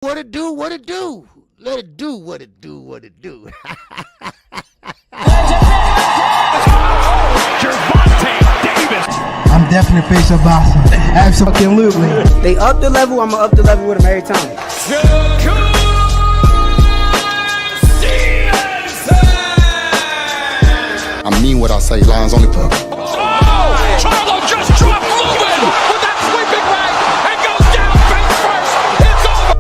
What it do? What it do? Let it do what it do. What it do? I'm definitely a face of boxing. Absolutely. They up the level, I'ma up the level with them every time. I mean what I say, lines only put. Charlo just dropped Lewin with that sweeping right and goes down face first. It's over.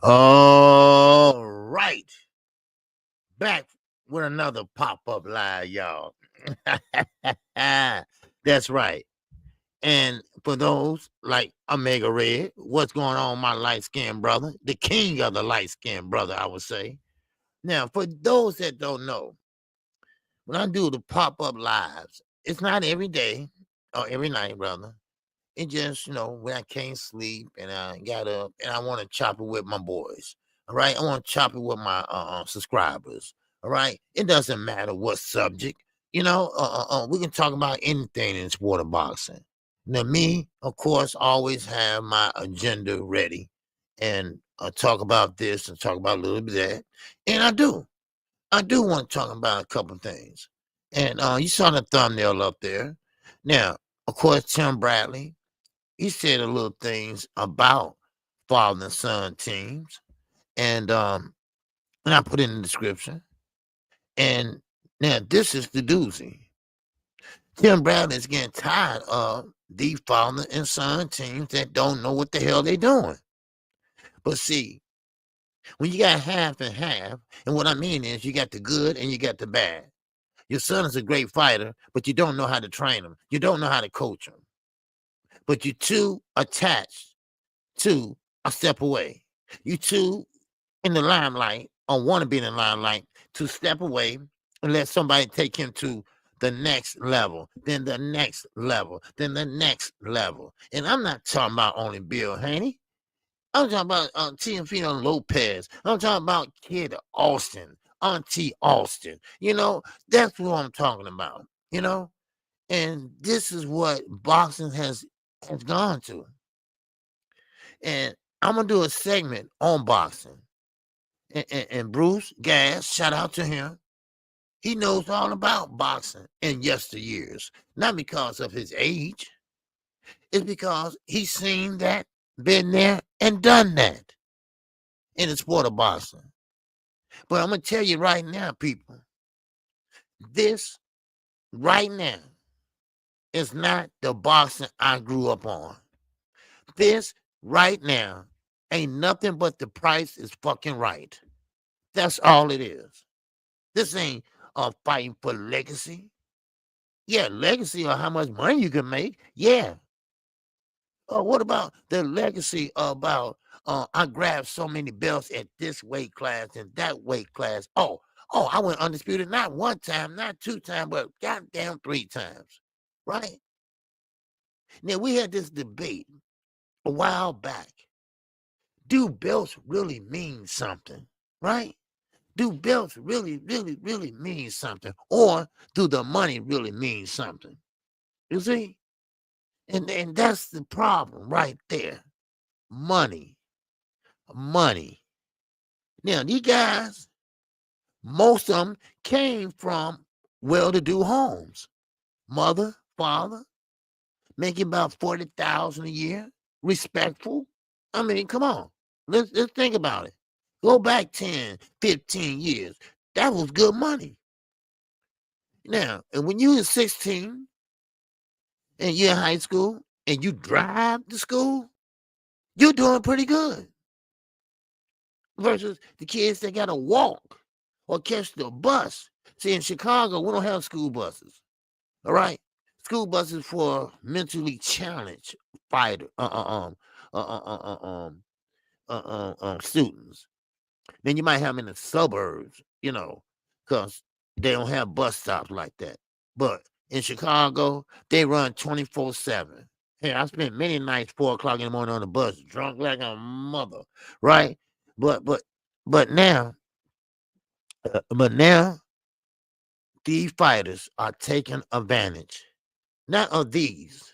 All right. Back with another pop-up live, y'all. That's right. And for those like Omega Red, what's going on, my light-skinned brother? The king of the light-skinned brother, I would say. Now, for those that don't know, when I do the pop-up lives, it's not every day or every night, brother. It just, when I can't sleep and I got up and I want to chop it with my boys. All right. I want to chop it with my subscribers. All right. It doesn't matter what subject. We can talk about anything in sport of boxing. Now, me, of course, always have my agenda ready and talk about this and talk about a little bit of that. And I do. I do want to talk about a couple of things. And you saw the thumbnail up there. Now, of course, Tim Bradley, he said a little things about father and son teams. And I put it in the description. And now this is the doozy. Tim Bradley is getting tired of the father and son teams that don't know what the hell they're doing. But see, when you got half and half, and what I mean is you got the good and you got the bad. Your son is a great fighter, but you don't know how to train him. You don't know how to coach him. But you too attached to a step away. You too in the limelight or want to be in the limelight to step away and let somebody take him to the next level, then the next level, then the next level. And I'm not talking about only Bill Haney. I'm talking about Teofimo Lopez. I'm talking about Kid Austin, Auntie Austin. That's what I'm talking about, And this is what boxing has gone to. And I'm going to do a segment on boxing. And Bruce Gas, shout out to him. He knows all about boxing in yesteryears. Not because of his age. It's because he's seen that, been there, and done that in the sport of boxing. But I'm going to tell you right now, people, this right now is not the boxing I grew up on. This right now ain't nothing but the price is fucking right. That's all it is. This ain't fighting for legacy. Yeah, legacy or how much money you can make. Yeah. What about the legacy about I grabbed so many belts at this weight class and that weight class? Oh, I went undisputed not one time, not two times, but goddamn 3 times. Right? Now, we had this debate a while back. Do belts really mean something? Right? Do belts really, really, really mean something? Or do the money really mean something? You see? And that's the problem right there. Money. Now, these guys, most of them came from well-to-do homes. Mother, father, making about $40,000 a year. Respectful. I mean, come on. Let's think about it. Go back 10, 15 years. That was good money. Now, and when you were 16 and you're in high school and you drive to school, you're doing pretty good. Versus the kids that got to walk or catch the bus. See, in Chicago, we don't have school buses. All right? School buses for mentally challenged students. Then you might have them in the suburbs, because they don't have bus stops like that. But in Chicago, they run 24/7. Hey, I spent many nights 4:00 in the morning on the bus, drunk like a mother, right? But now But now these fighters are taking advantage, not of these.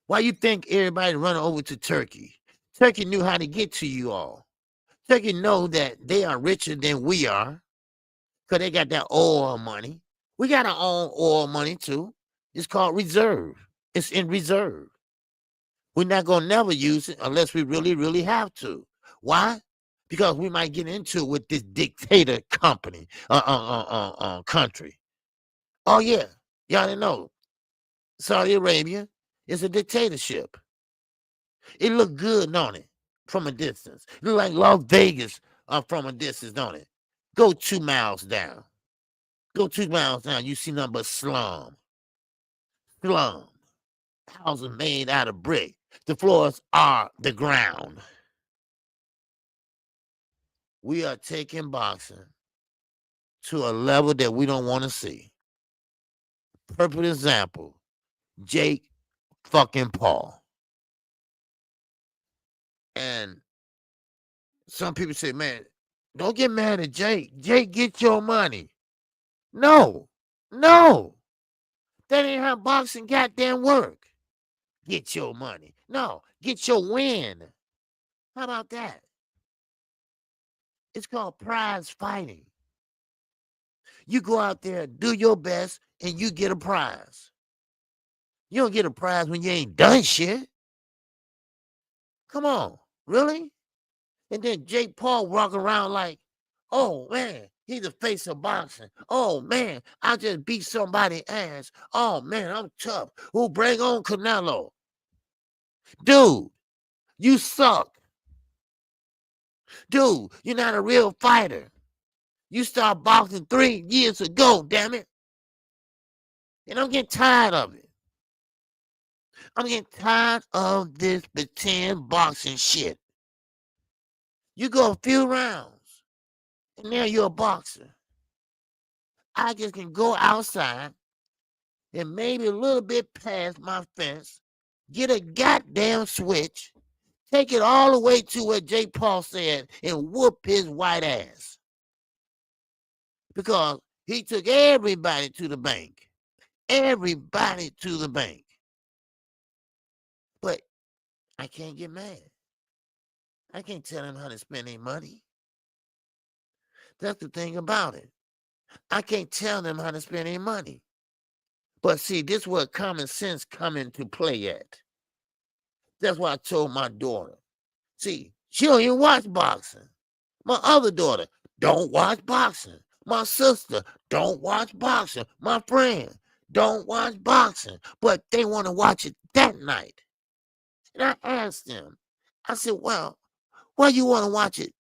Why you think everybody running over to Turkey? Turkey knew how to get to you all. Turkey know that they are richer than we are because they got that oil money. We got our own oil money too. It's called reserve. It's in reserve. We're not going to never use it unless we really, really have to. Why? Because we might get into it with this dictator country. Oh, yeah. Y'all didn't know. Saudi Arabia is a dictatorship. It look good, don't it? From a distance. It look like Las Vegas from a distance, don't it? Go 2 miles down. Go 2 miles down. You see nothing but slum. Slum. Houses made out of brick. The floors are the ground. We are taking boxing to a level that we don't want to see. Perfect example, Jake fucking Paul. And some people say, man, don't get mad at Jake. Jake, get your money. No. That ain't how boxing goddamn work. Get your money. No, get your win. How about that? It's called prize fighting. You go out there, do your best, and you get a prize. You don't get a prize when you ain't done shit. Come on, really? And then Jake Paul walk around like, oh man, he's the face of boxing. Oh man, I just beat somebody's ass. Oh man, I'm tough. Who bring on Canelo? Dude, you suck. Dude, you're not a real fighter. You started boxing 3 years ago, damn it. And I'm getting tired of it. I'm getting tired of this pretend boxing shit. You go a few rounds, and now you're a boxer. I just can go outside and maybe a little bit past my fence, get a goddamn switch, take it all the way to where Jake Paul said, and whoop his white ass. Because he took everybody to the bank. Everybody to the bank. But I can't get mad. I can't tell him how to spend their money. That's the thing about it. I can't tell them how to spend their money. But see, this is where common sense come into play at. That's why I told my daughter. See, she don't even watch boxing. My other daughter don't watch boxing. My sister don't watch boxing. My friend don't watch boxing. But they want to watch it that night. And I asked them, I said, well, why you want to watch it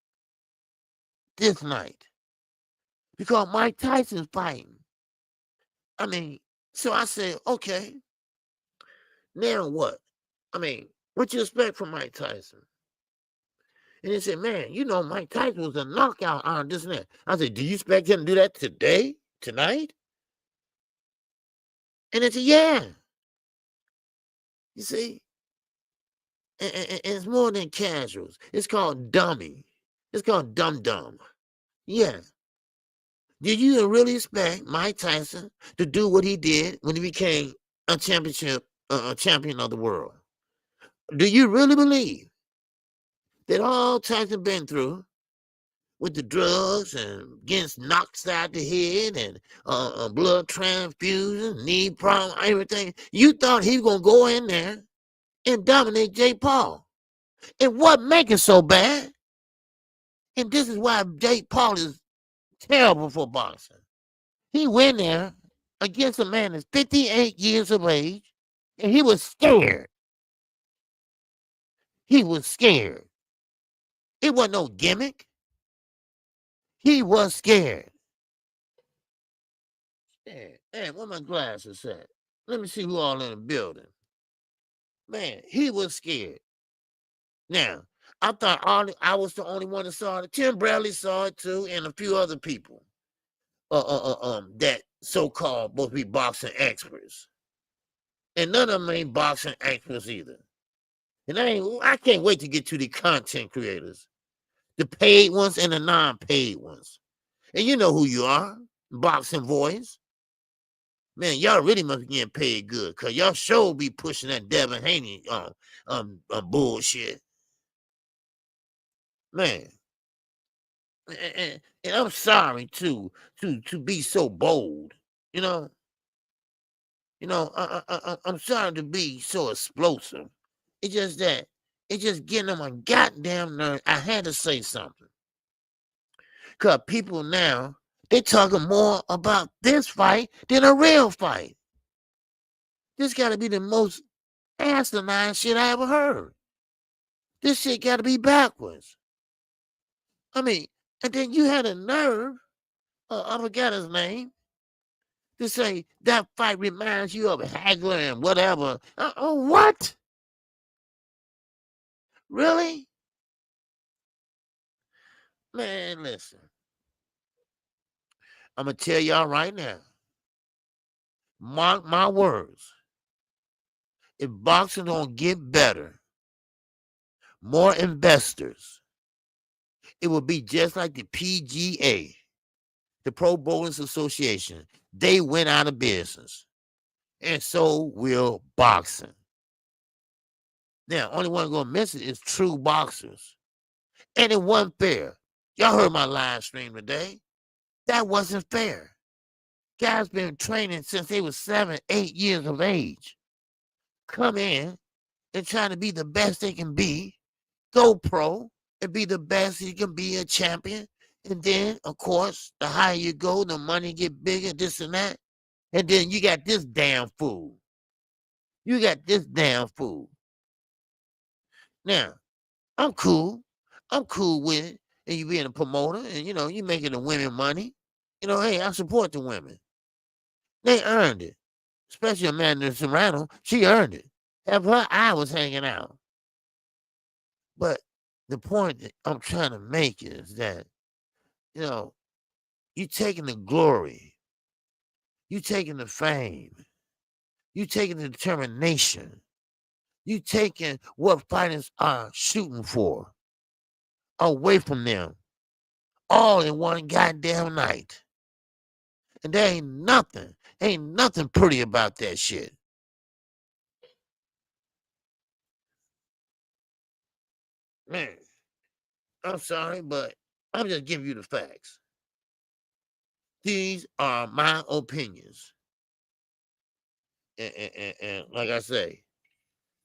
this night? Because Mike Tyson's fighting. I mean, so I said, okay, now what? I mean, what you expect from Mike Tyson? And they said, man, you know, Mike Tyson was a knockout on this and that. I said, do you expect him to do that today, tonight? And they said, yeah. You see? And it's more than casuals. It's called dummy. It's called dum-dum. Yeah. Did you really expect Mike Tyson to do what he did when he became a champion of the world? Do you really believe that all Tyson been through with the drugs and getting knocked out the head and blood transfusion, knee problem, everything, you thought he was going to go in there and dominate Jake Paul? And what make it so bad? And this is why Jake Paul is terrible for boxing. He went there against a man that's 58 years of age, and he was scared. He was scared. It wasn't no gimmick. He was scared. Hey, where my glasses at? Let me see who all in the building. Man, he was scared. Now, I thought I was the only one that saw it. Tim Bradley saw it too, and a few other people. That so-called supposed to be boxing experts. And none of them ain't boxing experts either. And I can't wait to get to the content creators. The paid ones and the non-paid ones. And you know who you are, Boxing Voice. Man, y'all really must be getting paid good, because y'all sure be pushing that Devin Haney bullshit. Man. And I'm sorry to be so bold, you know. I'm sorry to be so explosive. It's just that it's just getting on my goddamn nerve. I had to say something, cause people now they talking more about this fight than a real fight. This got to be the most asinine shit I ever heard. This shit got to be backwards. I mean, and then you had a nerve. I forgot his name. To say that fight reminds you of Hagler and whatever. What? Really? Man, listen. I'm going to tell y'all right now. Mark my words. If boxing don't get better, more investors, it will be just like the PGA, the Pro Bowling Association. They went out of business. And so will boxing. Now, only one going to miss it is true boxers. And it wasn't fair. Y'all heard my live stream today. That wasn't fair. Guys been training since they were 7, 8 years of age. Come in and trying to be the best they can be. Go pro and be the best you can be, a champion. And then, of course, the higher you go, the money get bigger, this and that. And then you got this damn fool. You got this damn fool. Now, I'm cool. I'm cool with it. And you being a promoter and, you making the women money. Hey, I support the women. They earned it. Especially Amanda Serrano. She earned it. If her eye was hanging out. But the point that I'm trying to make is that, you taking the glory. You taking the fame. You taking the determination. You taking what fighters are shooting for away from them. All in one goddamn night. And there ain't nothing pretty about that shit. Man, I'm sorry, but I'm just giving you the facts. These are my opinions. And like I say,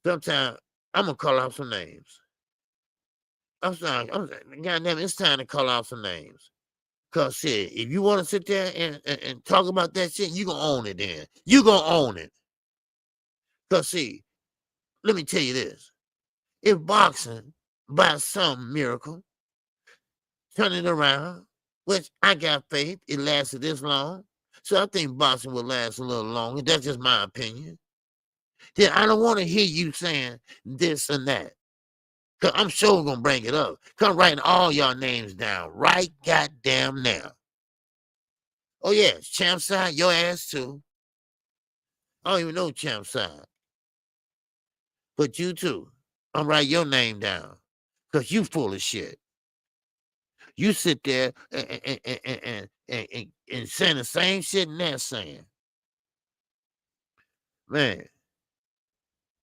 sometimes I'm going to call out some names. I'm sorry. Goddamn, it's time to call out some names. Because, shit, if you want to sit there and talk about that shit, you going to own it then. You going to own it. Because, see, let me tell you this. If boxing, by some miracle, turn it around, which I got faith it lasted this long, so I think boxing will last a little longer. That's just my opinion. Then I don't want to hear you saying this and that. Because I'm sure we're going to bring it up. Come writing all y'all names down right goddamn now. Oh, yeah, Champ Side, your ass too. I don't even know Champ Side. But you too. I'm writing your name down. Because you full of shit. You sit there and saying the same shit and they're saying. Man.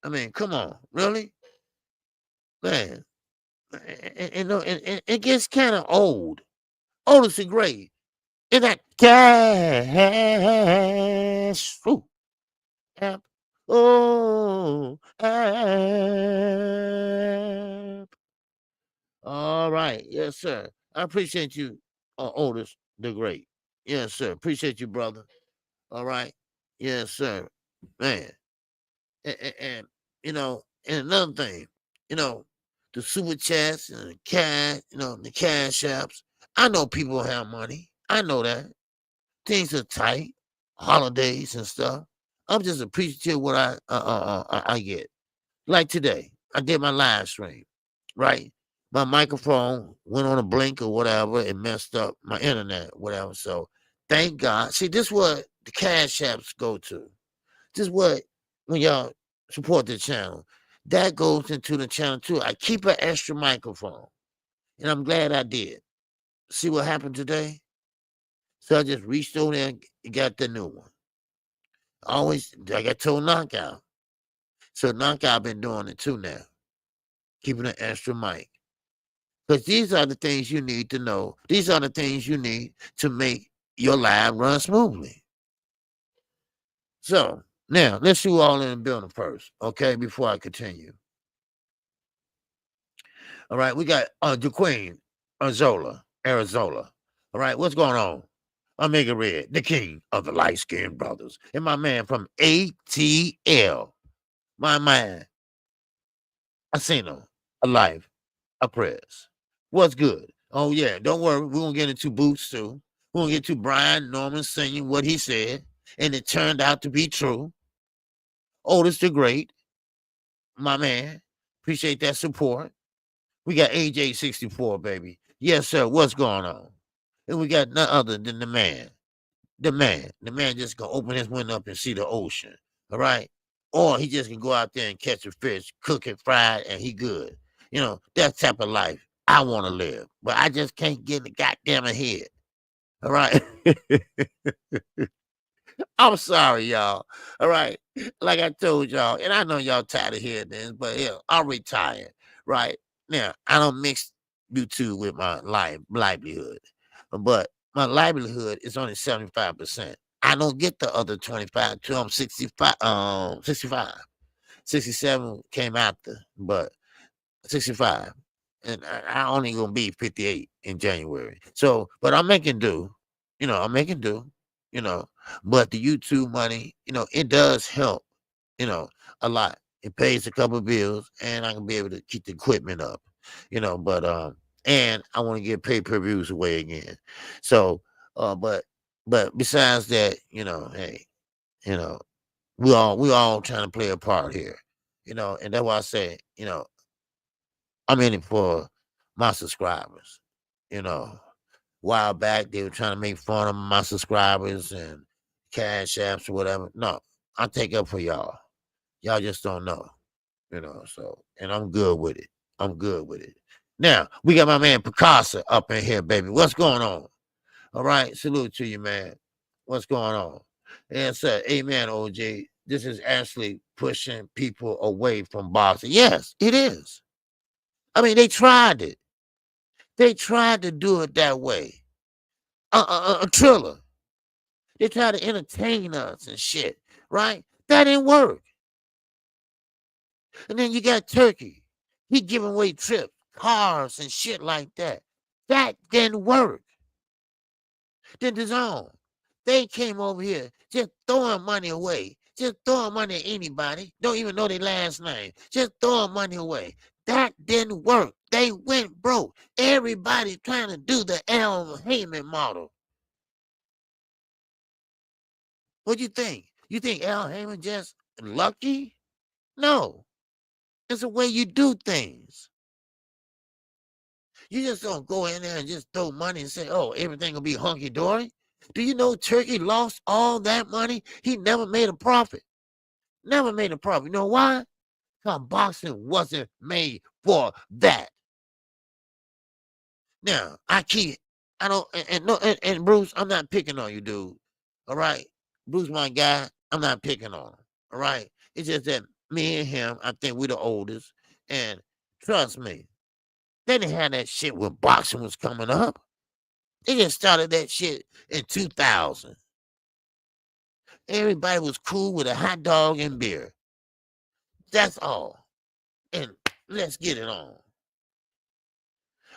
I mean, come on. Really? Man. And it gets kind of old. Oldest and great. And that cash. Ooh. App. Oh. App. All right. Yes, sir. I appreciate you, Otis the Great. Yes, sir. Appreciate you, brother. All right. Yes, sir. Man. And and another thing, the super chats and the cash, the cash apps. I know people have money. I know that. Things are tight, holidays and stuff. I'm just appreciative what I get. Like today, I did my live stream, right? My microphone went on a blink or whatever. It messed up my internet, whatever. So thank God. See, this is what the cash apps go to. This is what, when y'all support the channel, that goes into the channel too. I keep an extra microphone. And I'm glad I did. See what happened today? So I just reached over there and got the new one. Always, like I told Knockout. So Knockout been doing it too now. Keeping an extra mic. Because these are the things you need to know. These are the things you need to make your live run smoothly. So now let's see who all in the building first, okay? Before I continue. All right, we got Jaqueen, Arizona. All right, what's going on? Omega Red, the king of the light-skinned brothers, and my man from ATL, my man, I seen him, alive, a press. What's good? Oh yeah, don't worry, we're gonna get into Boots too. We're gonna get to Brian Norman singing what he said, and it turned out to be true. Otis the Great, my man, appreciate that support. We got AJ64, baby. Yes, sir. What's going on? And we got none other than the man. The man just gonna open his window up and see the ocean. All right. Or he just can go out there and catch a fish, cook it, fry it, and he good. You know, that type of life I want to live. But I just can't get in the goddamn ahead. All right. I'm sorry, y'all. All right. Like I told y'all, and I know y'all tired of hearing this, but yeah, I'm retired. Right. Now, I don't mix YouTube with my livelihood. But my livelihood is only 75%. I don't get the other 25 till I'm 65. 65. 67 came after, but 65. And I only gonna be 58 in January. So, but I'm making do. You know, I'm making do, you know. But the YouTube money, you know, it does help, you know, a lot. It pays a couple of bills, and I can be able to keep the equipment up, you know. But and I want to get pay-per-views away again. So, but besides that, you know, hey, you know, we all trying to play a part here, you know, and that's why I say, you know, I'm in it for my subscribers, you know. While back, they were trying to make fun of my subscribers and cash apps or whatever. No, I take up for y'all. Y'all just don't know, you know. So, and I'm good with it. I'm good with it. Now, we got my man Picasso up in here, baby. What's going on? All right. Salute to you, man. What's going on? And sir, amen, OJ. This is actually pushing people away from boxing. Yes, it is. I mean, they tried it. They tried to do it that way. A Triller. They tried to entertain us and shit, right? That didn't work. And then you got Turkey. He giving away trips, cars, and shit like that. That didn't work. Then the zone. They came over here just throwing money away. Just throwing money at anybody. Don't even know their last name. Just throwing money away. That didn't work. They went broke. Everybody trying to do the Al Heyman model. What do you think? You think Al Heyman just lucky? No. It's the way you do things. You just don't go in there and just throw money and say, oh, everything will be hunky-dory. Do you know Turkey lost all that money? He never made a profit. Never made a profit. You know why? Because boxing wasn't made for that. Now, and Bruce, I'm not picking on you, dude. All right? Bruce, my guy, I'm not picking on him. All right? It's just that me and him, I think we're the oldest. And trust me, they didn't have that shit when boxing was coming up. They just started that shit in 2000. Everybody was cool with a hot dog and beer. That's all. And let's get it on.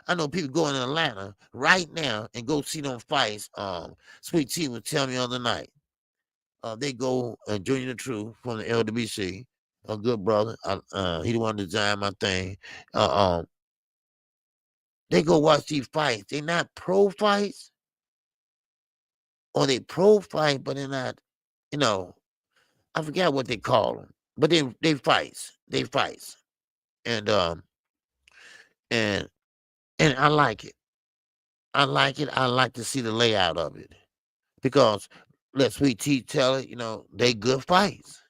I know people going to Atlanta right now and go see them fights. Sweet Tea was telling me the other night. They go Junior the Truth from the LWC, a good brother. He the one that designed my thing. They go watch these fights. They're not pro fights, or they pro fight, but they're not. You know, I forgot what they call them, but they fights. They fights, and and I like it. I like it. I like to see the layout of it because let Sweet Tea tell it. You know, they good fights.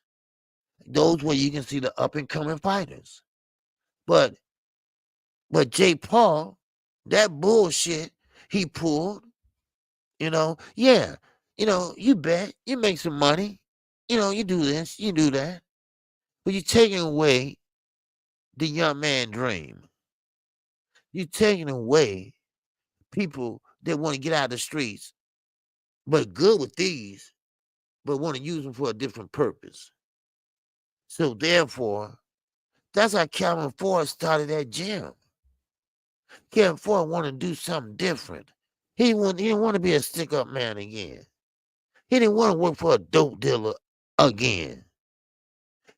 Those where you can see the up and coming fighters, but Jay Paul That bullshit he pulled, yeah, you bet, you make some money, you do this, you do that, but you're taking away the young man dream. You're taking away people that want to get out of the streets, but good with these, but want to use them for a different purpose. So therefore, that's how Calvin Ford started that gym. Calvin Ford wanted to do something different. He didn't want to be a stick-up man again. He didn't want to work for a dope dealer again.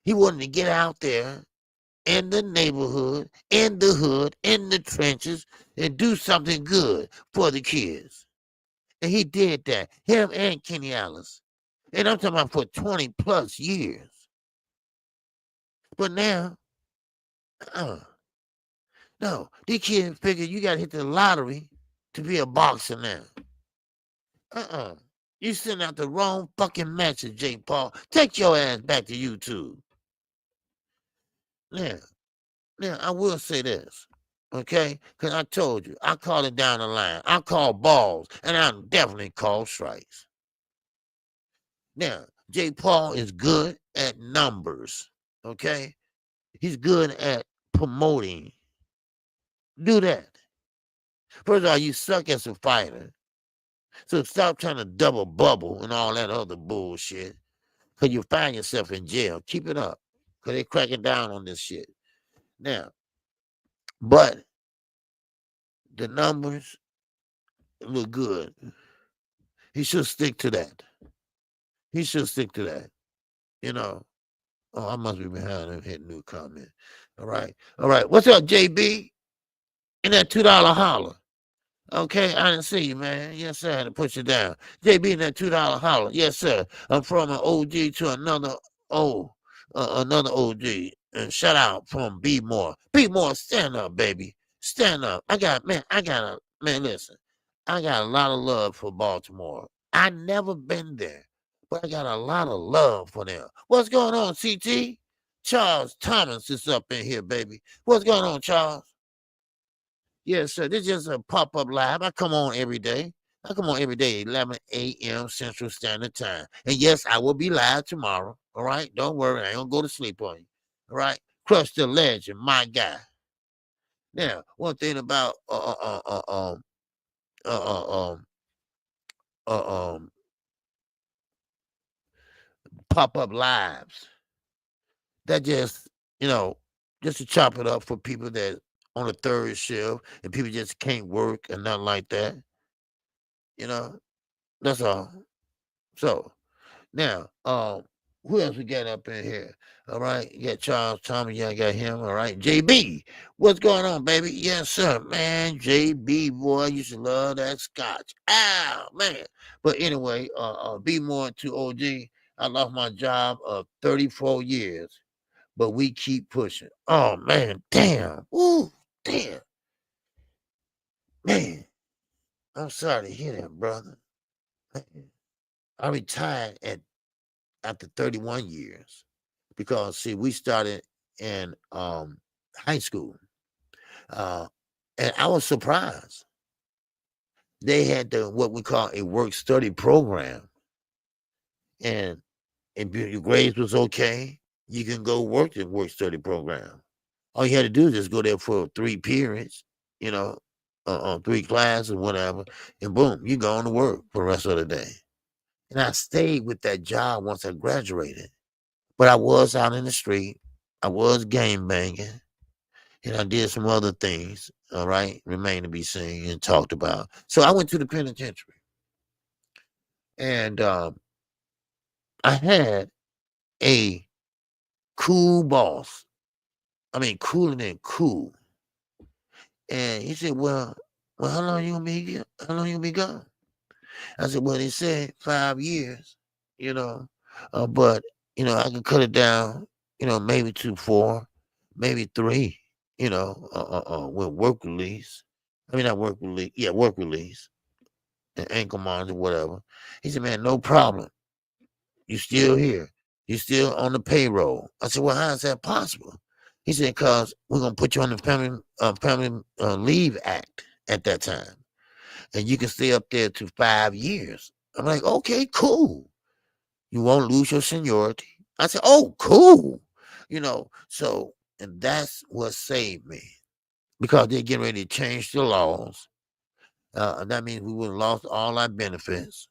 He wanted to get out there in the neighborhood, in the hood, in the trenches, and do something good for the kids. And he did that, him and Kenny Alice. And I'm talking about for 20 plus years. But now, no, these kids figure you got to hit the lottery to be a boxer now. You send out the wrong fucking message, J. Paul. Take your ass back to YouTube. Now, I will say this, okay? Because I told you, I call it down the line. I call balls, and I definitely call strikes. Now, J. Paul is good at numbers, okay? He's good at promoting. Do that. First of all, you suck as a fighter. So stop trying to double bubble and all that other bullshit. Because you find yourself in jail. Keep it up. Because they're cracking down on this shit. Now, but the numbers look good. He should stick to that. He should stick to that. Oh, I must be behind him hitting new comment. All right. What's up, JB? In that $2 holler. Okay, I didn't see you, man. Yes, sir. I had to push it down. JB in that $2 holler. Yes, sir. I'm from an OG to another OG. And shout out from B More. B More, stand up, baby. Stand up. Man, listen. I got a lot of love for Baltimore. I never been there, but I got a lot of love for them. What's going on, CT? Charles Thomas is up in here, baby. What's going on, Charles? Yes, sir. This is just a pop-up live. I come on every day. 11 a.m. Central Standard Time. And yes, I will be live tomorrow. All right? Don't worry. I ain't going to go to sleep on you. All right? Crush the legend, my guy. Now, one thing about pop-up lives, that just to chop it up for people that on the third shift and people just can't work and nothing like that. That's all. So now, who else we got up in here? All right, you got Charles Thomas, yeah, I got him. All right, JB, what's going on, baby? Yes, sir, man. JB, boy, I used to love that scotch. Ow, man. But anyway, be more to OG. I lost my job of 34 years, but we keep pushing. Oh man, damn. Ooh, damn. Man, I'm sorry to hear that, brother. I retired after 31 years because see, we started in high school. And I was surprised. They had what we call a work study program. And if your grades was okay, you can go work the work study program. All you had to do is just go there for 3 periods, 3 classes, whatever, and boom, you go on to work for the rest of the day. And I stayed with that job once I graduated. But I was out in the street. I was game banging. And I did some other things, all right, remain to be seen and talked about. So I went to the penitentiary. And I had a cool boss. I mean, cooler than cool. And he said, well, how long you gonna be gone? I said, well, they said 5 years, but I can cut it down, maybe to 4, maybe 3, with work release. I mean, not work release, work release, and ankle monitor, whatever. He said, man, no problem. You still here. You still on the payroll. I said, well, how is that possible? He said, because we're going to put you on the Family Leave Act. at that time. And you can stay up there to 5 years. I'm like, okay, cool. You won't lose your seniority. I said, oh, cool. So, and that's what saved me because they're getting ready to change the laws. That means we would have lost all our benefits.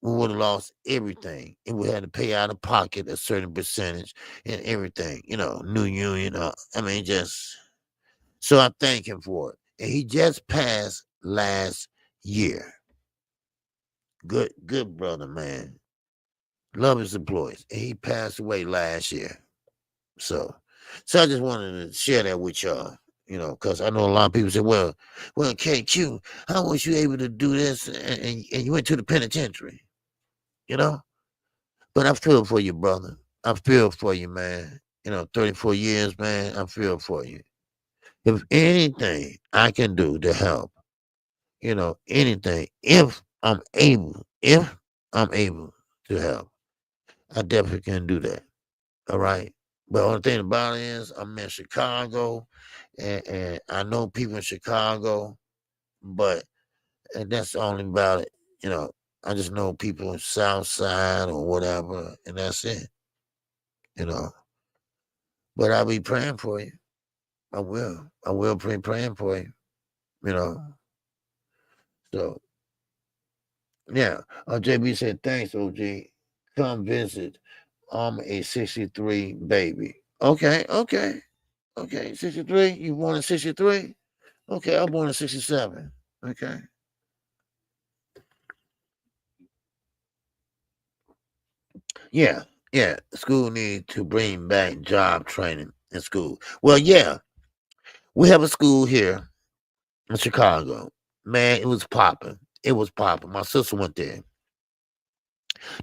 We would have lost everything. And we had to pay out of pocket a certain percentage and everything, new union. Just so I thank him for it. And he just passed last year. Good brother, man. Love his employees. And he passed away last year. So I just wanted to share that with y'all, because I know a lot of people say, well, KQ, how was you able to do this and you went to the penitentiary, But I feel for you, brother. I feel for you, man. 34 years, man, I feel for you. If anything I can do to help, anything, if I'm able to help, I definitely can do that. All right. But the only thing about it is I'm in Chicago and I know people in Chicago, and that's only about it. I just know people in South Side or whatever, and that's it. But I'll be praying for you. I will. I will be praying for you. So yeah. JB said, thanks, OG. Come visit. I'm a 63 baby. Okay. 63. You born in 63? Okay, I'm born in 67. Okay. Yeah. School need to bring back job training in school. Well, yeah. We have a school here in Chicago. Man, it was popping. My sister went there.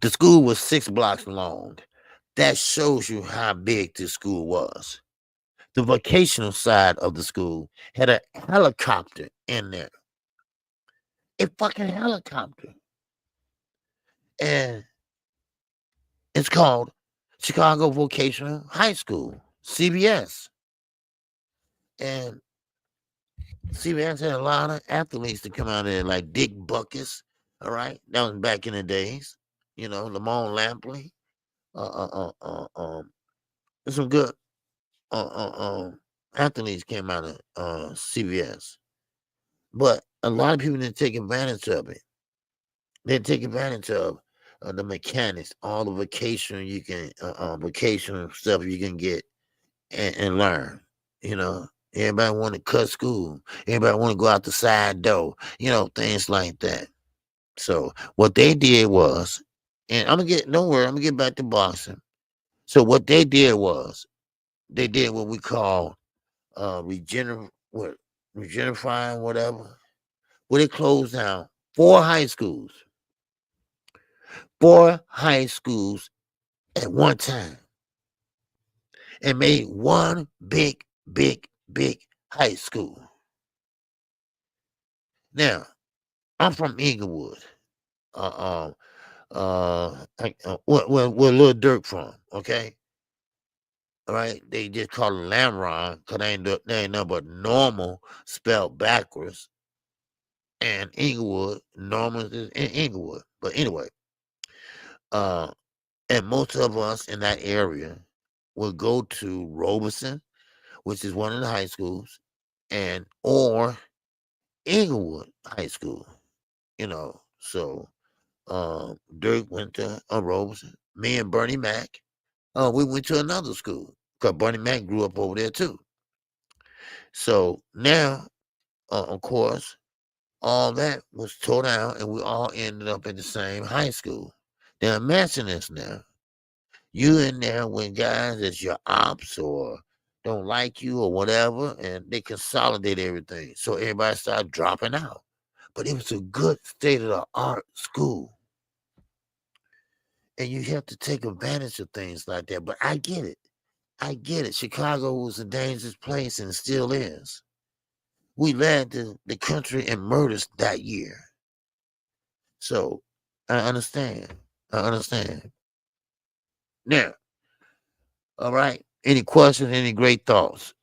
The school was 6 blocks long. That shows you how big this school was. The vocational side of the school had a helicopter in there. A fucking helicopter. And it's called Chicago Vocational High School, CVS. And CVS had a lot of athletes to come out of there, like Dick Buckus. All right. That was back in the days. Lamont Lampley. There's some good athletes came out of CVS. But a lot of people didn't take advantage of it. They didn't take advantage of the mechanics, all the vocational stuff you can get and learn. Everybody want to cut school. Everybody want to go out the side door. Things like that. So what they did was, and don't worry, I'm gonna get back to boxing. So what they did was, they did what we call regenerifying, whatever. Where they closed down 4 high schools. 4 high schools at one time. And made one big high school. Now, I'm from Inglewood. Where Lil Durk from, okay? All right, they just call it Lamron because they ain't nothing but normal spelled backwards. And Inglewood, normal is in Inglewood. But anyway, and most of us in that area will go to Robeson, which is one of the high schools, or Inglewood High School. So Dirk went to Robeson. Me and Bernie Mac, we went to another school because Bernie Mac grew up over there too. So now, of course, all that was tore down and we all ended up in the same high school. Now imagine this now. You in there with guys that's your ops or don't like you or whatever, and they consolidate everything. So everybody started dropping out. But it was a good state-of-the-art school. And you have to take advantage of things like that. But I get it. Chicago was a dangerous place and still is. We led the country in murders that year. So I understand. Now, all right. Any questions, any great thoughts?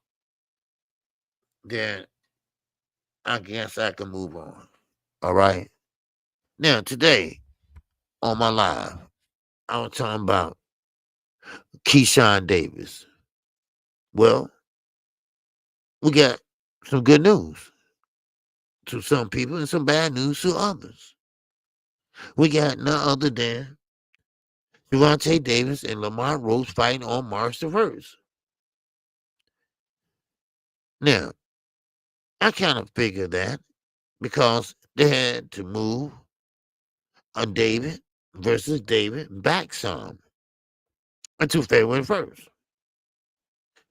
Then I guess I can move on. All right. Now, today on my live, I was talking about Keyshawn Davis. Well, we got some good news to some people and some bad news to others. We got none other than Javante Davis and Lamar Rose fighting on March the 1st. Now, I kind of figured that because they had to move a David versus David back some until February 1st.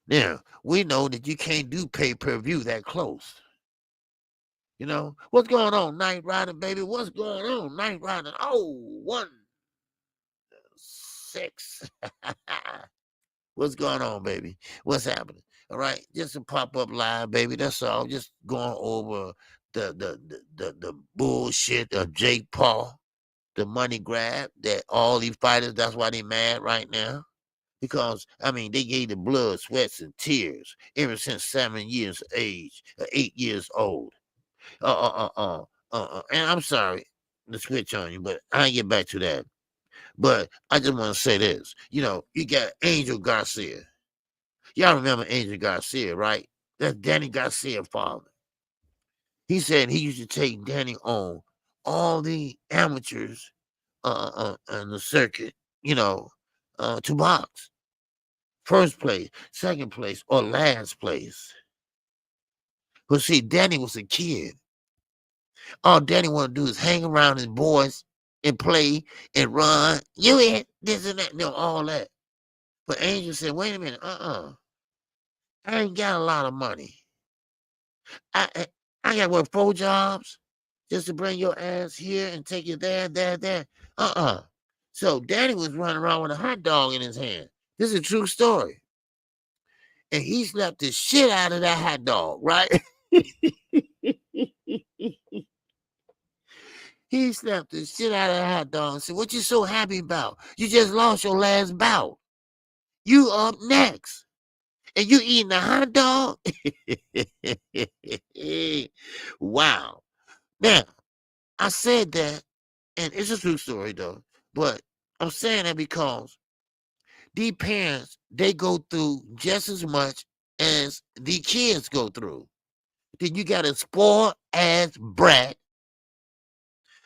Now, we know that you can't do pay-per-view that close. You know, what's going on, Night Rider, baby? What's going on, Night Rider? Oh, 1-6. What's going on, baby? What's happening? All right, just a pop-up live, baby. That's all. Just going over the bullshit of Jake Paul, the money grab that all these fighters. That's why they mad right now. Because I mean, they gave the blood, sweats, and tears ever since 7 years of age, 8 years old. And I'm sorry to switch on you, but I get back to that. But I just want to say this. You know, you got Angel Garcia. Y'all remember Angel Garcia, right? That's Danny Garcia's father. He said he used to take Danny on all the amateurs on the circuit, you know, to box. First place, second place, or last place. But see, Danny was a kid. All Danny want to do is hang around his boys and play and run. You in this and that, all that. But Angel said, wait a minute, I ain't got a lot of money. I got to work 4 jobs just to bring your ass here and take you there. So Danny was running around with a hot dog in his hand. This is a true story. And he slapped the shit out of that hot dog, right? He slapped the shit out of that hot dog and said, what you so happy about? You just lost your last bout. You up next. And you eating a hot dog? Wow. Now, I said that, and it's a true story, though, but I'm saying that because these parents, they go through just as much as the kids go through. Then you got a spoiled ass brat.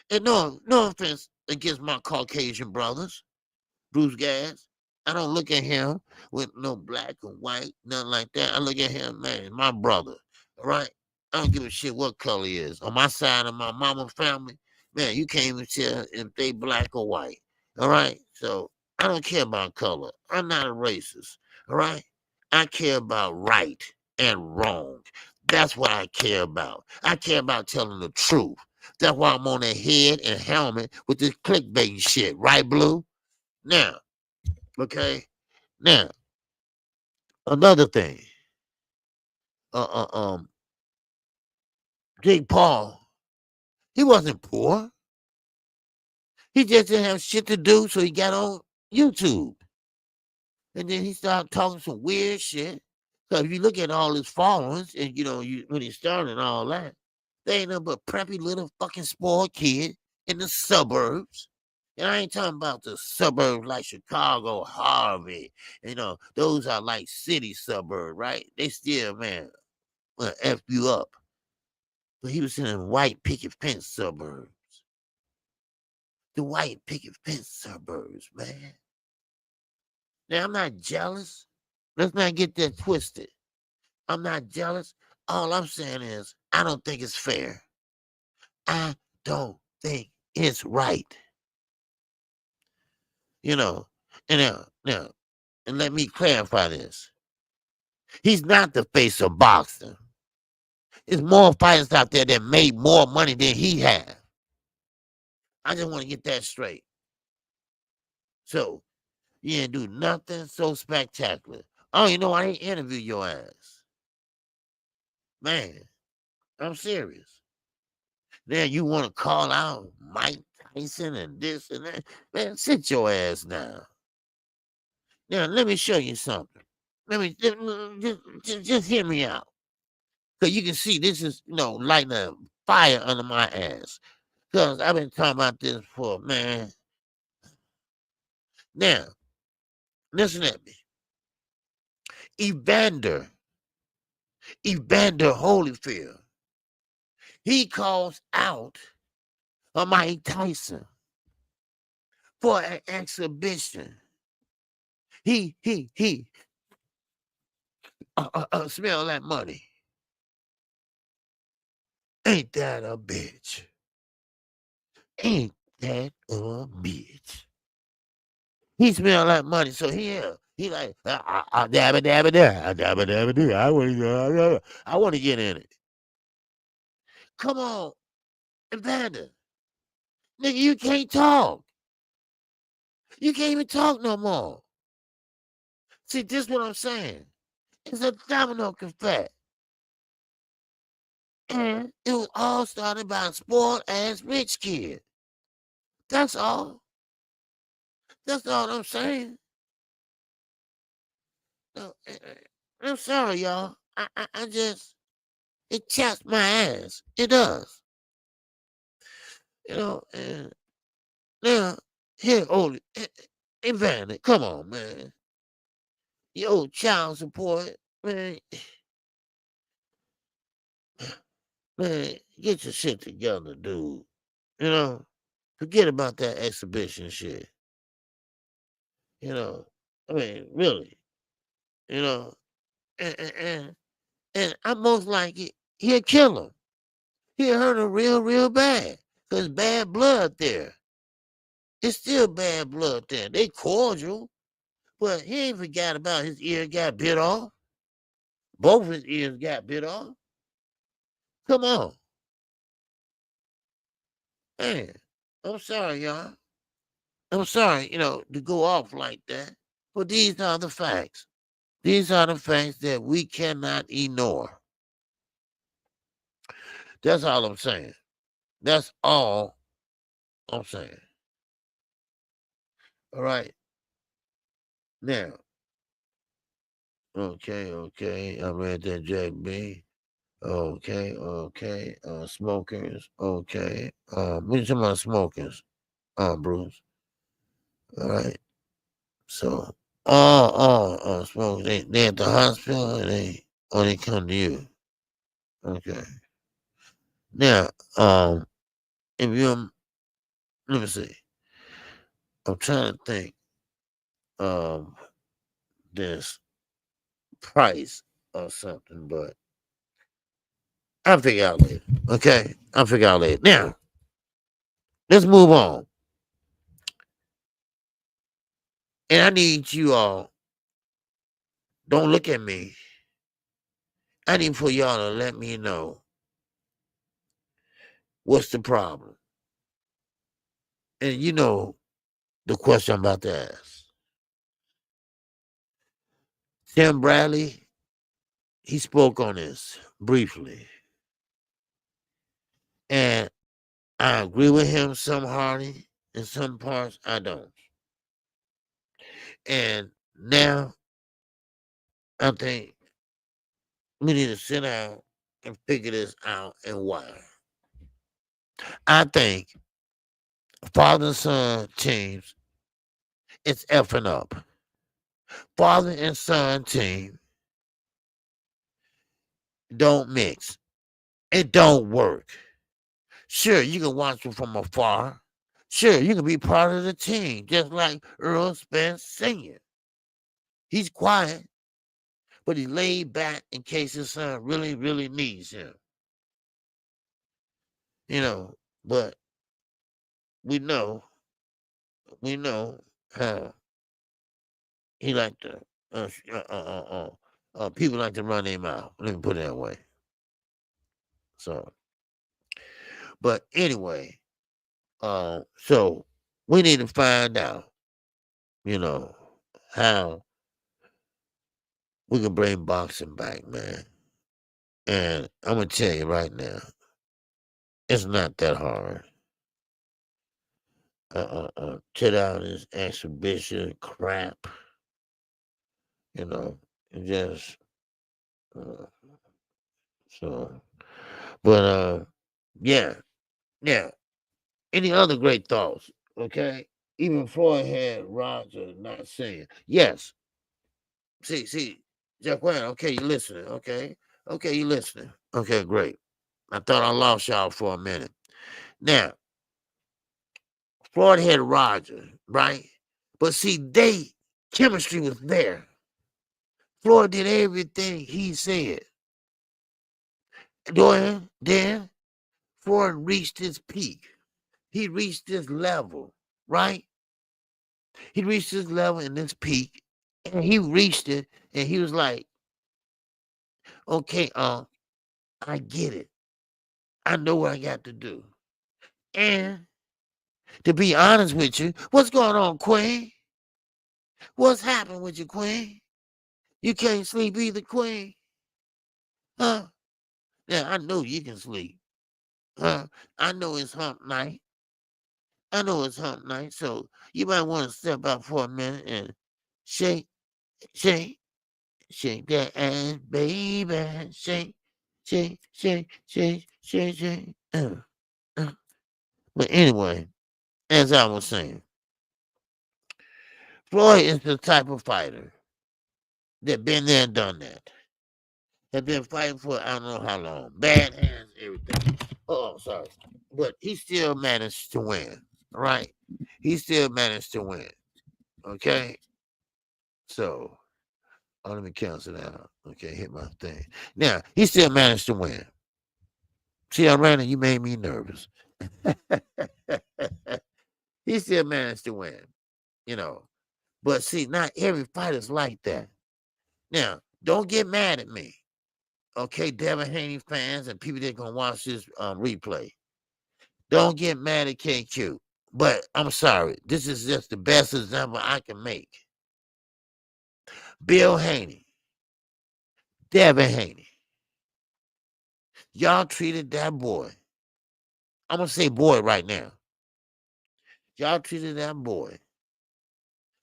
And no offense against my Caucasian brothers, Bruce Gas. I don't look at him with no black and white, nothing like that. I look at him, man, my brother, all right? I don't give a shit what color he is. On my side of my mama family, man, you can't even tell if they black or white, all right? So I don't care about color. I'm not a racist, all right? I care about right and wrong. That's what I care about. I care about telling the truth. That's why I'm on the head and helmet with this clickbait shit, right, Blue? Now, okay. Now, another thing. Jake Paul, he wasn't poor. He just didn't have shit to do, so he got on YouTube. And then he started talking some weird shit. So if you look at all his followers, and when he started and all that, they ain't nothing but preppy little fucking spoiled kid in the suburbs. And I ain't talking about the suburbs like Chicago, Harvey. Those are like city suburbs, right? They still, man, will F you up. But he was in the white picket fence suburbs. The white picket fence suburbs, man. Now, I'm not jealous. Let's not get that twisted. I'm not jealous. All I'm saying is, I don't think it's fair. I don't think it's right. And now, and let me clarify this. He's not the face of boxing. There's more fighters out there that made more money than he had. I just want to get that straight. So, you didn't do nothing so spectacular. Oh, you know, I didn't interview your ass. Man, I'm serious. Then you want to call out Mike Tyson and this and that. Man, sit your ass down. Now, let me show you something. Just hear me out. Because you can see this is, lighting a fire under my ass. Because I've been talking about this for, man. Now, listen at me. Evander Holyfield, he calls out Mike Tyson for an exhibition. He smell that money. Ain't that a bitch? Ain't that a bitch? He smell like money, so he like dabba dabba da, dabba dabba do. I want to get in it. Come on, Evander. Nigga, you can't talk. You can't even talk no more. See, this what I'm saying. It's a domino effect. And it was all started by a spoiled ass rich kid. That's all. That's all I'm saying. No, I'm sorry, y'all. I just, it chaps my ass. It does. And now, here, old Evander, come on, man. Yo, child support, man. Man, get your shit together, dude. Forget about that exhibition shit. I mean, really. And I most likely he'll kill him. He'll hurt him real, real bad. Because bad blood there. It's still bad blood there. They cordial, but he ain't forgot about his ear got bit off. Both his ears got bit off. Come on. Man, I'm sorry, y'all. I'm sorry, to go off like that. But these are the facts. These are the facts that we cannot ignore. That's all I'm saying. That's all I'm saying. All right. Now, okay. I read that Jack B. Okay. Smokers. Okay. We talking about smokers. Bruce. All right. So, smokers. They at the hospital or they come to you. Okay. Now, if you let me see. I'm trying to think this price or something, but I'll figure out later. Okay? I'll figure out later. Now, let's move on. And I need you all, don't look at me. I need for y'all to let me know what's the problem. And you know the question I'm about to ask. Tim Bradley, he spoke on this briefly. And I agree with him some hardly. In some parts, I don't. And now, I think we need to sit down and figure this out and why. I think father and son teams, it's effing up. Father and son team don't mix. It don't work. Sure, you can watch them from afar. Sure, you can be part of the team, just like Earl Spence Sr. He's quiet, but he laid back in case his son really, really needs him. But we know how he like to, people like to run him out. Let me put it that way. So, but anyway, so we need to find out, how we can bring boxing back, man. And I'm gonna tell you right now, it's not that hard. Check out this exhibition crap, and just So, but yeah. Now, any other great thoughts? Okay. Even Floyd had Roger not saying yes. See, Jaquan. Okay, you listening? Okay, you listening? Okay, great. I thought I lost y'all for a minute. Now, Floyd had Roger, right? But see, chemistry was there. Floyd did everything he said. Then Floyd reached his peak. He reached this level, right? He reached this level and this peak, and he reached it, and he was like, "Okay, I get it. I know what I got to do." And to be honest with you, what's going on, Queen? What's happening with you, Queen? You can't sleep either, Queen? Huh? Yeah, I know you can sleep. Huh? I know it's hump night. So you might want to step out for a minute and shake, shake, shake that ass, baby. Shake, shake, shake, shake, shake, shake. Uh. But anyway, as I was saying, Floyd is the type of fighter that been there and done that. Have been fighting for I don't know how long. Bad hands, everything. Oh, sorry. But he still managed to win, right? He still managed to win. Okay? So, let me cancel that out. Okay, hit my thing. Now, he still managed to win. See, Randall, you made me nervous. He still managed to win, you know. But see, not every fighter's like that. Now, don't get mad at me. Okay, Devin Haney fans and people that gonna watch this replay. Don't get mad at KQ. But I'm sorry. This is just the best example I can make. Bill Haney, Devin Haney. Y'all treated that boy. I'm gonna say boy right now. Y'all treated that boy.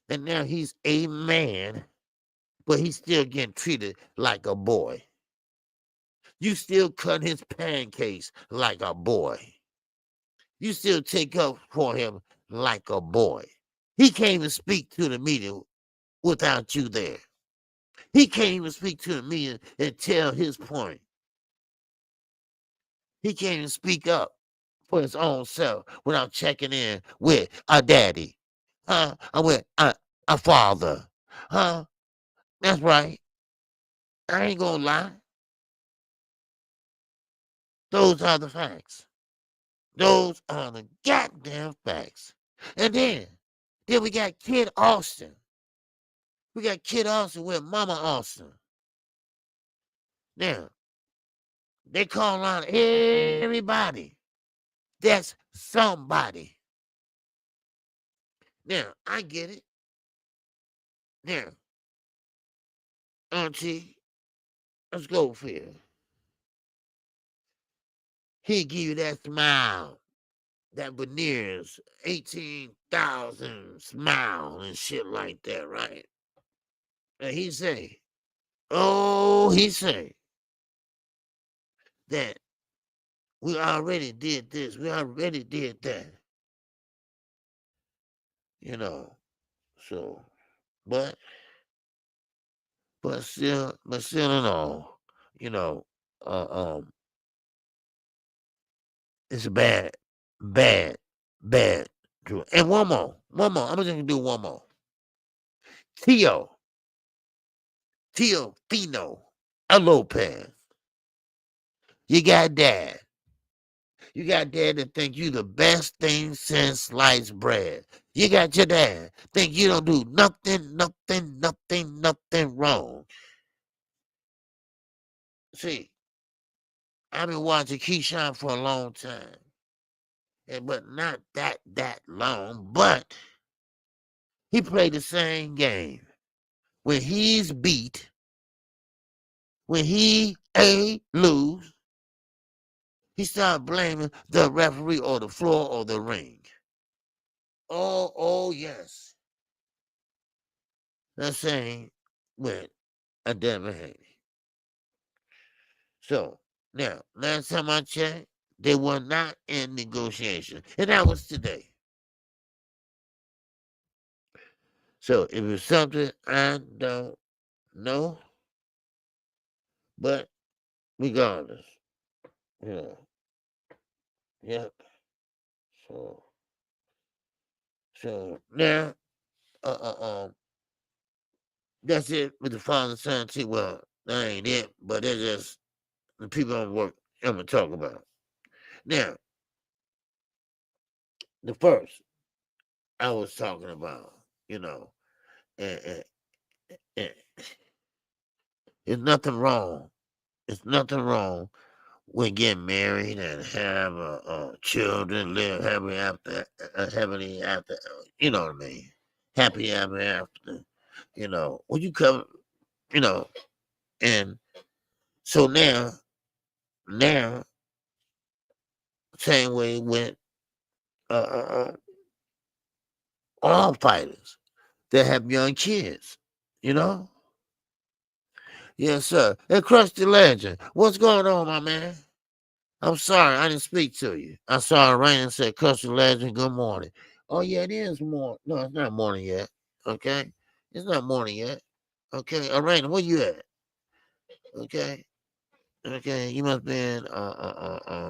And now he's a man, but he's still getting treated like a boy. You still cut his pancakes like a boy. You still take up for him like a boy. He can't even speak to the media without you there. He can't even speak to the media and tell his point. He can't even speak up for his own self without checking in with a daddy, or with a father, That's right. I ain't gonna lie. Those are the facts. Those are the goddamn facts. And then we got Kid Austin. We got Kid Austin with Mama Austin. Now, they call on everybody. That's somebody. Now, I get it. Now, Auntie, let's go for it. He'll give you that smile, that veneers, 18,000 smile and shit like that, right? And he say that we already did this, we already did that. You know, so, but still in all, you know, it's a bad. True. And one more. I'm just gonna do one more. Tio Fino, Lopez. You got dad. You got dad that think you the best thing since sliced bread. You got your dad think you don't do nothing wrong. See, I've been watching Keyshawn for a long time. But not that long. But he played the same game. When he's beat, when he lose, he started blaming the referee or the floor or the ring. Oh yes. That's saying with a Devin Haney. So Now, last time I checked, they were not in negotiation, and that was today. So if it's something I don't know, but regardless, you know, yep. So, so now, uh, uh, um, that's it with the father son team. Well, that ain't it, but that's just the people I'm gonna talk about. Now, the first I was talking about, you know, and, and there's nothing wrong. It's nothing wrong with getting married and have children, live happily after. You know what I mean? Happy ever after. You know, when you come, you know, and so now, same way with uh, uh, uh, all fighters that have young kids. You know. Yes, sir. And Crush the Legend. What's going on, my man? I'm sorry, I didn't speak to you. I saw it rain and said, Crush the Legend, good morning. Oh, yeah, it is morning. No, it's not morning yet. Okay? It's not morning yet. Okay? Arena, where you at? Okay? Okay, you must be in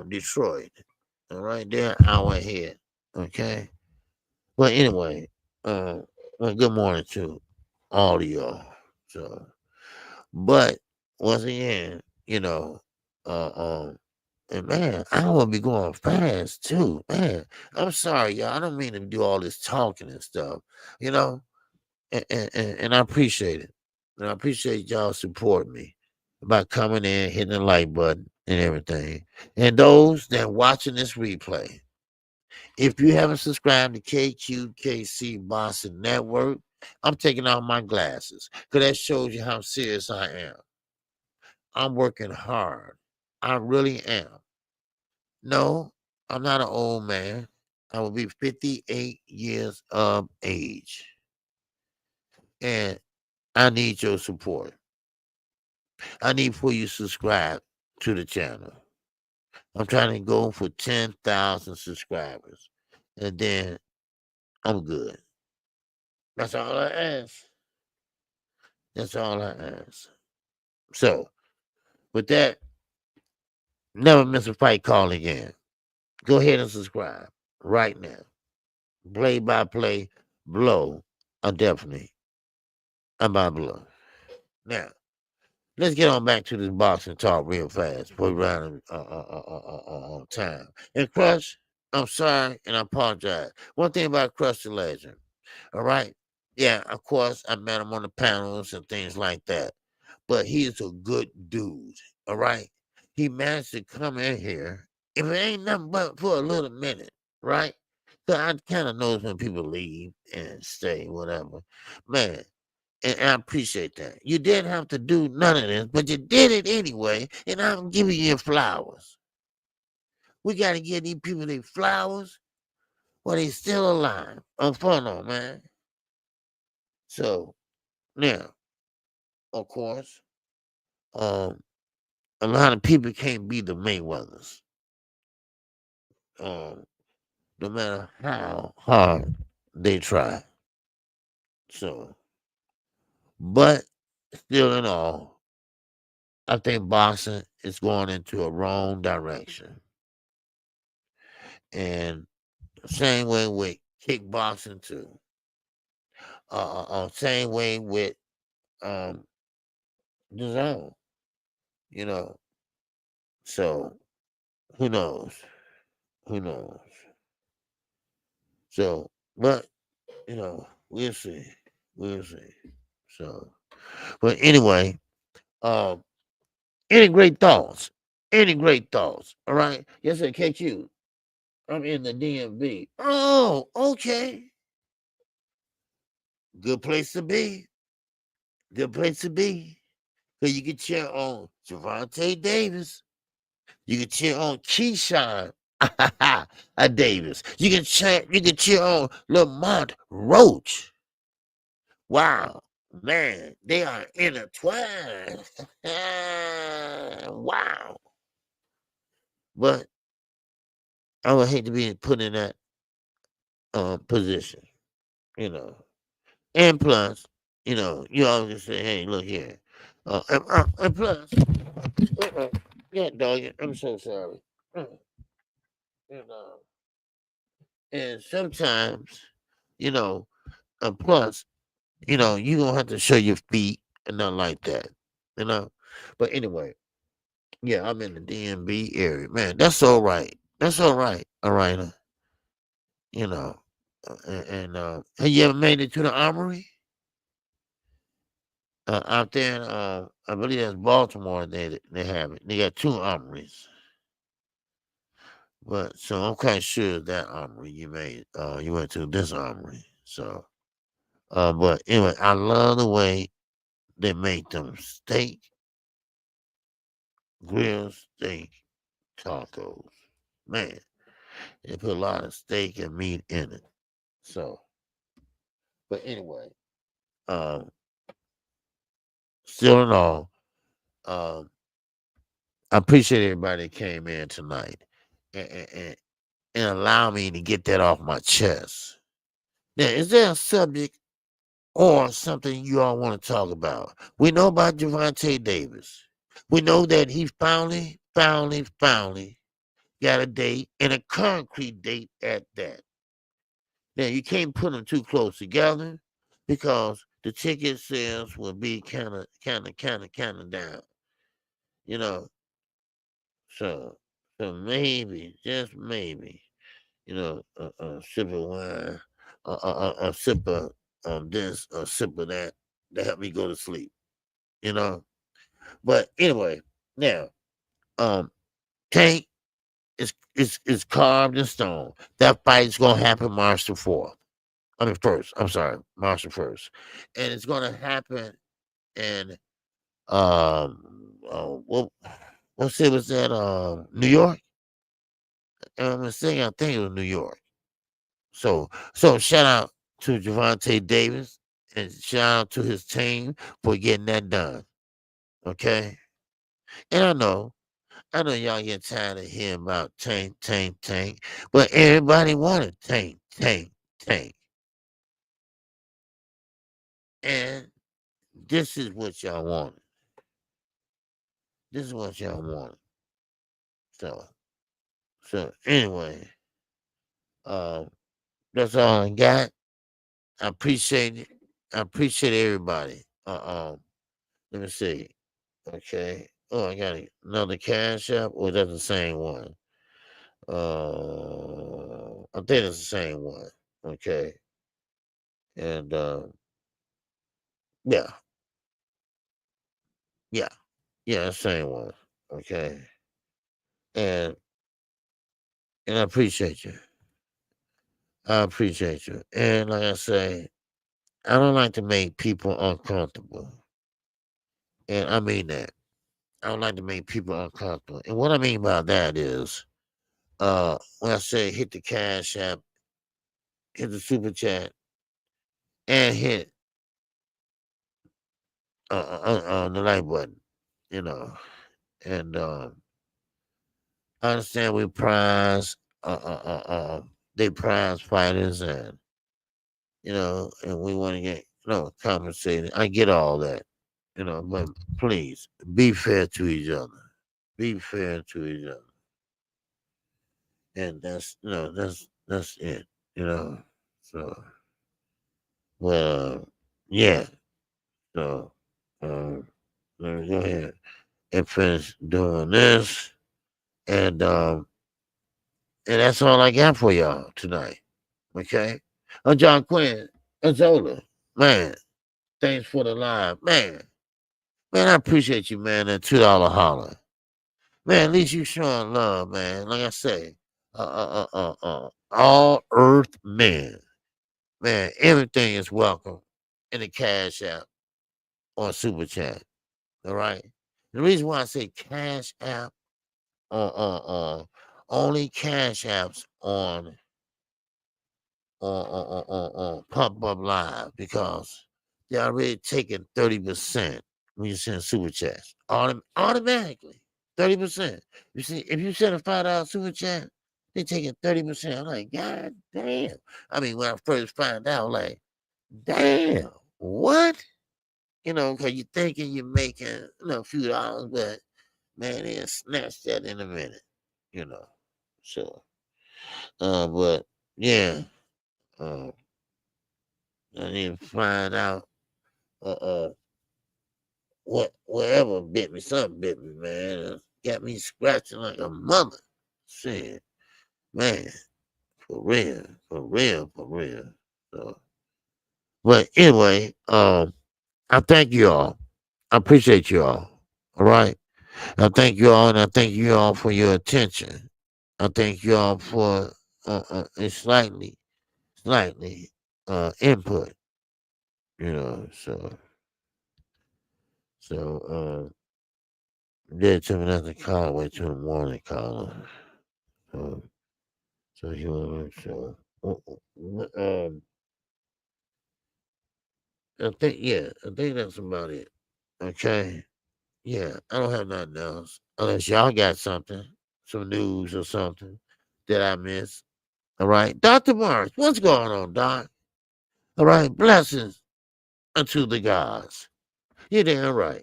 Detroit. All right, they're an hour ahead. Okay? Well, anyway, well, good morning to all of y'all. So, but once again, you know, uh, um, and man, I want to be going fast too, man. I'm sorry, y'all. I don't mean to do all this talking and stuff, you know, and I appreciate it. And I appreciate y'all supporting me by coming in, hitting the like button and everything. And those that watching this replay, if you haven't subscribed to KQKC Boston Network, I'm taking off my glasses because that shows you how serious I am. I'm working hard. I really am. No, I'm not an old man. I will be 58 years of age. And I need your support. I need for you to subscribe to the channel. I'm trying to go for 10,000 subscribers. And then I'm good. That's all I ask. That's all I ask. So, with that, never miss a fight call again. Go ahead and subscribe right now. Play by play, blow. I'm by blow. Now, let's get on back to this boxing talk real fast before we run on time. And Crush, I'm sorry and I apologize. One thing about Crush the Legend, all right? Yeah, of course, I met him on the panels and things like that. But he's a good dude, all right? He managed to come in here, if it ain't nothing but for a little minute, right? So I kind of knows when people leave and stay, whatever. Man, and I appreciate that. You didn't have to do none of this, but you did it anyway, and I'm giving you flowers. We got to give these people their flowers while they still alive. I'm fun on, man. So, now, of course, um, a lot of people can't be the Mayweathers. Um, no matter how hard they try. So, but still in all, I think boxing is going into a wrong direction. And same way with kickboxing too. Same way with um the zone, you know. So who knows? Who knows? So, but you know, we'll see. We'll see. So, but anyway, um, any great thoughts? Any great thoughts? All right. Yes, sir. KQ. I'm in the DMV. Oh, okay. Good place to be. Good place to be. Cause you can cheer on Javante Davis. You can cheer on Keyshawn Davis. You can cheer on Lamont Roach. Wow, man, they are intertwined. Wow. But I would hate to be put in that position, you know. And plus, you always say, "Hey, look here," and plus, yeah, dog, I'm so sorry. You know, and sometimes, you know, plus, you gonna have to show your feet and nothing like that, you know. But anyway, yeah, I'm in the DMV area, man. That's all right. That's all right. All right, you know. Have you ever made it to the Armory? Out there in, I believe that's Baltimore. They have it. They got two armories, but so I'm quite sure that armory you went to this armory. So, but anyway, I love the way they make them grilled steak tacos. Man, they put a lot of steak and meat in it. So, but anyway, um, still in all, um, I appreciate everybody that came in tonight and allow me to get that off my chest. Now, is there a subject or something you all want to talk about? We know about Javante Davis. We know that he finally got a date and a concrete date at that. Now, you can't put them too close together because the ticket sales will be kind of down, you know. So, maybe, just maybe, a sip of wine, a sip of this, a sip of that to help me go to sleep, you know. But anyway, now, Tank is carved in stone. That fight's gonna happen March the 4th. I mean first. I'm sorry, March the 1st, and it's gonna happen in what city was that? New York. I'm mistaken. I think it was New York. So shout out to Javante Davis and shout out to his team for getting that done. Okay. And I know y'all get tired of hearing about tank, but everybody wanted tank. And this is what y'all wanted. This is what y'all wanted. So anyway, um, that's all I got. I appreciate it. I appreciate everybody. Let me see. Okay. Oh, I got another cash app, or that's the same one? I think it's the same one. Okay. And yeah, yeah, yeah, the same one. Okay. And I appreciate you. I appreciate you. And like I say, I don't like to make people uncomfortable. And I mean that. I don't like to make people uncomfortable. And what I mean by that is, when I say hit the cash app, hit the super chat, and hit the like button, you know. And I understand we prize they prize fighters, and and we want to get compensated. I get all that, but please be fair to each other. Be fair to each other. And that's it, you know. So well, yeah. So let me go ahead and finish doing this. And that's all I got for y'all tonight. Okay? John Quinn, Zola, man, thanks for the live. Man, I appreciate you, man, that $2 holler. Man, at least you showing love, man. Like I say, all earth men. Man, everything is welcome in the Cash App or Super Chat. All right? The reason why I say Cash App only Cash Apps on Pop Up Live because they're already taking 30% when you send super chats. Automatically. 30%. You see, if you send a $5 super chat, they taking 30%. I'm like, God damn. I mean, when I first found out, like, damn, what? Because you're thinking you're making a few dollars, but man, they'll snatch that in a minute, you know. So, but yeah, I need to find out whatever bit me, something bit me, man. Got me scratching like a mother. Shit, man, for real, for real, for real. So, but anyway, I thank you all. I appreciate you all. All right. I thank you all, and I thank you all for your attention. I thank you all for a slightly input. So did to me nothing call wait till the morning caller. So so he was I think that's about it. Okay. Yeah, I don't have nothing else. Unless y'all got something, some news or something that I missed. All right. Dr. Morris, what's going on, Doc? All right. Blessings unto the gods. You're damn right.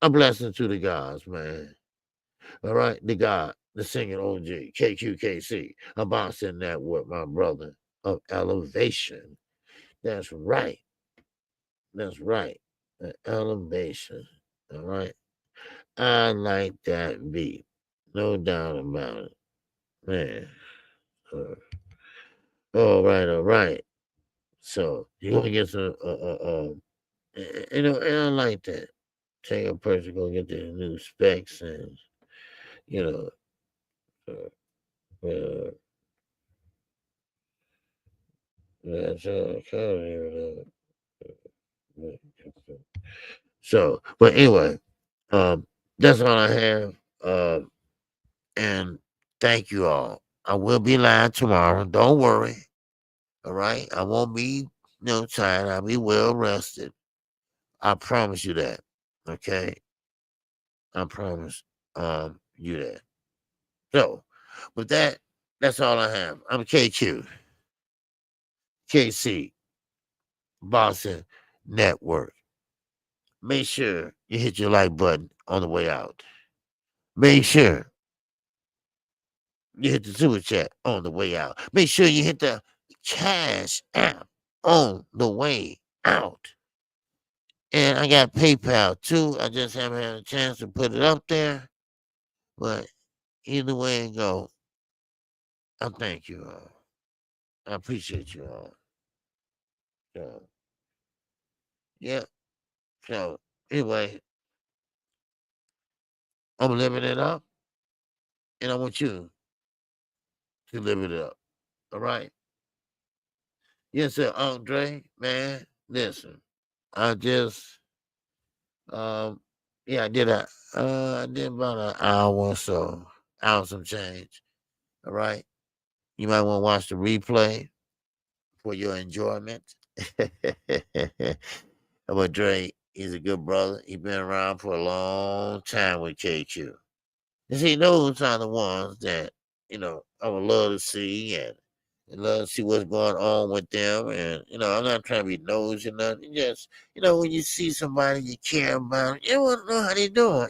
A blessing to the gods, man. All right. The God, the singing OG, KQKC. I'm bouncing that with my brother of elevation. That's right. That's right. The elevation. All right. I like that beat. No doubt about it. Man. All right, all right. So you want to get some, and I like that. Take a person go get their new specs and you know, uh, uh, that's so. But anyway, that's all I have. And thank you all. I will be live tomorrow. Don't worry. All right, I won't be tired. I'll be well rested. I promise you that. Okay, I promise you that. So, with that, that's all I have. I'm KQ, KC, Boston Network. Make sure you hit your like button on the way out. Make sure you hit the super chat on the way out. Make sure you hit the Cash app on the way out. And I got PayPal too. I just haven't had a chance to put it up there. But either way it go, I thank you all. I appreciate you all. So, yeah. So, anyway, I'm living it up. And I want you to live it up. All right? Yes, sir. Andre, man, listen. I just, yeah, I did about an hour or so, hour some change. All right? You might want to watch the replay for your enjoyment. But Dre, he's a good brother. He's been around for a long time with KQ. And see, those are the ones that, I would love to see and love to see what's going on with them. And, I'm not trying to be nosy or nothing. Just, when you see somebody you care about, you want to know how they doing.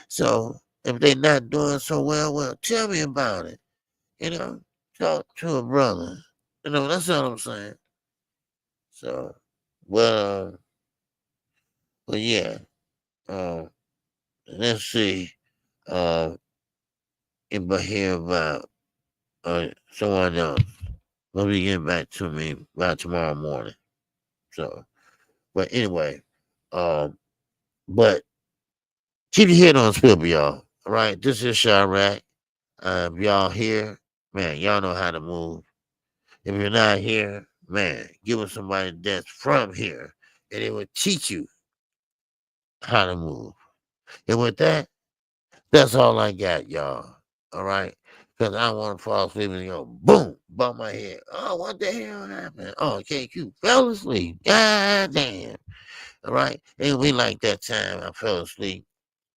So if they're not doing so well, tell me about it. Talk to a brother. That's all I'm saying. So, well, but yeah, let's see. If I hear about someone else, will be getting back to me by tomorrow morning. So, but anyway, but keep your head on swivel, y'all. All right, this is Chirac. Y'all here, man, y'all know how to move. If you're not here, man, give us somebody that's from here, and it will teach you how to move. And with that, that's all I got, y'all. All right? Because I want to fall asleep and go, boom, bump my head. Oh, what the hell happened? Oh, KQ fell asleep. God damn. All right? And we like that time I fell asleep.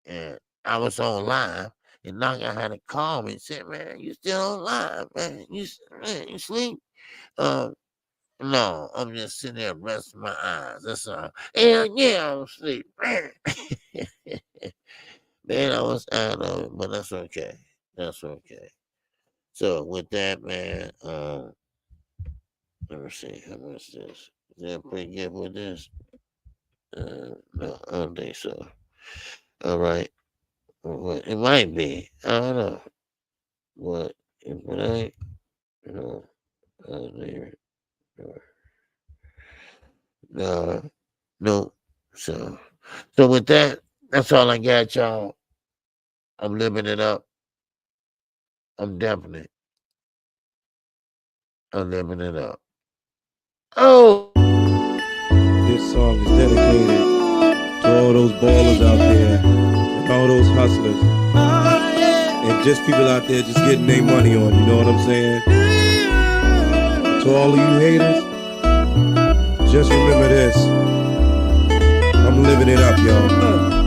And I was on live, and Naka had to call me and said, "Man, you still on live, man? You sleep?" No, I'm just sitting there resting my eyes. That's all. Hell yeah, I'm asleep. Man, I was out of it, but that's okay. That's okay. So with that, man, let me see how much this. Is that pretty good with this? No, I don't think so. All right. Well, it might be. I don't know. But if it ain't, no, I don't even. No, no. So with that, that's all I got, y'all. I'm living it up. I'm definitely. I'm living it up. Oh! This song is dedicated to all those ballers out there and all those hustlers and just people out there just getting their money on, you know what I'm saying? To all of you haters, just remember this. I'm living it up, y'all.